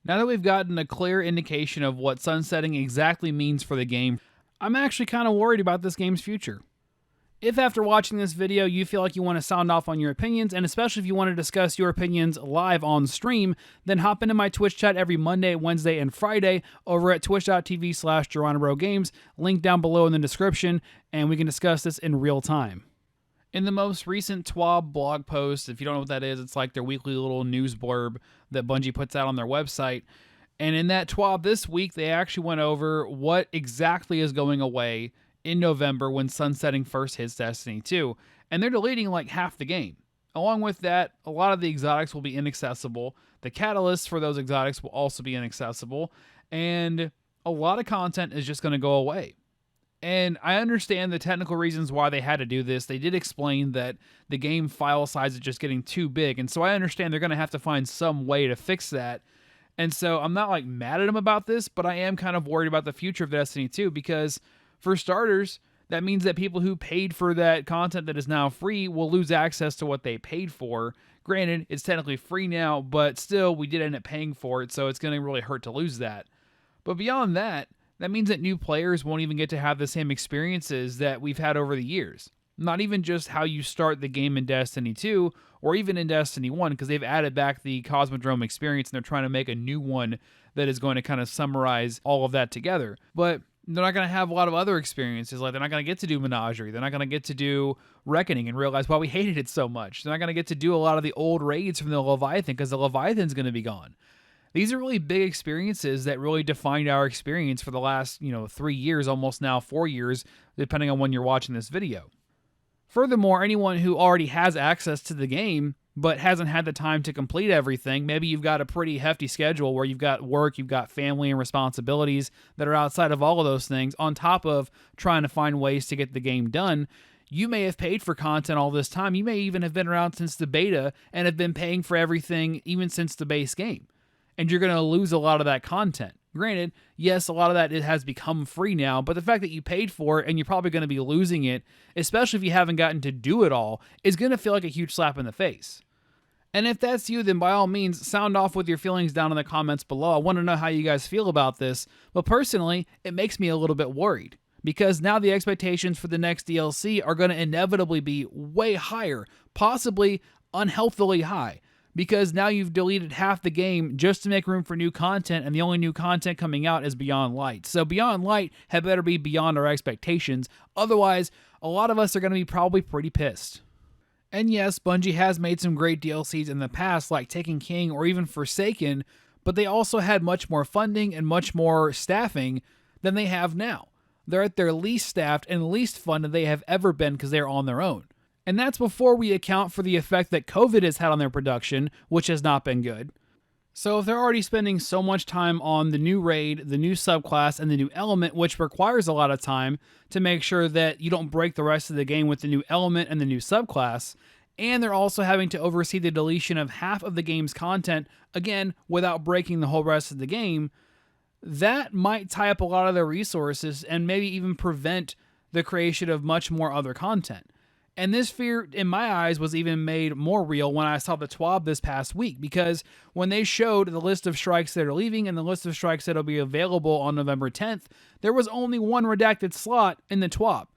Now that we've gotten a clear indication of what sunsetting exactly means for the game, I'm actually kind of worried about this game's future. If after watching this video you feel like you want to sound off on your opinions, and especially if you want to discuss your opinions live on stream, then hop into my Twitch chat every Monday, Wednesday, and Friday over at twitch.tv/GeronimoGames, link down below in the description, and we can discuss this in real time. In the most recent TWAB blog post, if you don't know what that is, it's like their weekly little news blurb that Bungie puts out on their website. And in that TWAB this week, they actually went over what exactly is going away in November when sunsetting first hits Destiny 2. And they're deleting like half the game. Along with that, a lot of the exotics will be inaccessible. The catalysts for those exotics will also be inaccessible. And a lot of content is just going to go away. And I understand the technical reasons why they had to do this. They did explain that the game file size is just getting too big. And so I understand they're going to have to find some way to fix that. And so I'm not like mad at them about this, but I am kind of worried about the future of Destiny 2 because for starters, that means that people who paid for that content that is now free will lose access to what they paid for. Granted, it's technically free now, but still we did end up paying for it, so it's going to really hurt to lose that. But beyond that, that means that new players won't even get to have the same experiences that we've had over the years. Not even just how you start the game in Destiny 2 or even in Destiny 1, because they've added back the Cosmodrome experience and they're trying to make a new one that is going to kind of summarize all of that together. But they're not going to have a lot of other experiences. Like they're not going to get to do Menagerie. They're not going to get to do Reckoning and realize why we hated it so much. They're not going to get to do a lot of the old raids from the Leviathan because the Leviathan's going to be gone. These are really big experiences that really defined our experience for the last, 3 years, almost now 4 years, depending on when you're watching this video. Furthermore, anyone who already has access to the game but hasn't had the time to complete everything, maybe you've got a pretty hefty schedule where you've got work, you've got family and responsibilities that are outside of all of those things, on top of trying to find ways to get the game done. You may have paid for content all this time. You may even have been around since the beta and have been paying for everything even since the base game. And you're going to lose a lot of that content. Granted, yes, a lot of that it has become free now, but the fact that you paid for it and you're probably going to be losing it, especially if you haven't gotten to do it all, is going to feel like a huge slap in the face. And if that's you, then by all means, sound off with your feelings down in the comments below. I want to know how you guys feel about this, but personally, it makes me a little bit worried. Because now the expectations for the next DLC are going to inevitably be way higher, possibly unhealthily high. Because now you've deleted half the game just to make room for new content, and the only new content coming out is Beyond Light. So Beyond Light had better be beyond our expectations. Otherwise, a lot of us are going to be probably pretty pissed. And yes, Bungie has made some great DLCs in the past, like Taken King or even Forsaken, but they also had much more funding and much more staffing than they have now. They're at their least staffed and least funded they have ever been because they're on their own. And that's before we account for the effect that COVID has had on their production, which has not been good. So if they're already spending so much time on the new raid, the new subclass, and the new element, which requires a lot of time to make sure that you don't break the rest of the game with the new element and the new subclass, and they're also having to oversee the deletion of half of the game's content, again, without breaking the whole rest of the game, that might tie up a lot of their resources and maybe even prevent the creation of much more other content. And this fear, in my eyes, was even made more real when I saw the TWAB this past week, because when they showed the list of strikes that are leaving and the list of strikes that will be available on November 10th, there was only one redacted slot in the TWAB.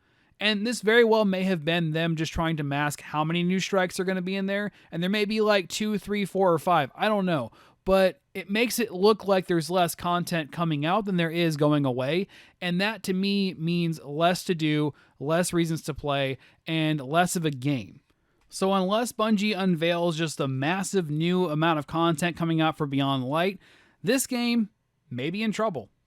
And this very well may have been them just trying to mask how many new strikes are going to be in there, and there may be like 2, 3, 4, or 5. I don't know. But it makes it look like there's less content coming out than there is going away, and that to me means less to do, less reasons to play, and less of a game. So unless Bungie unveils just a massive new amount of content coming out for Beyond Light, this game may be in trouble.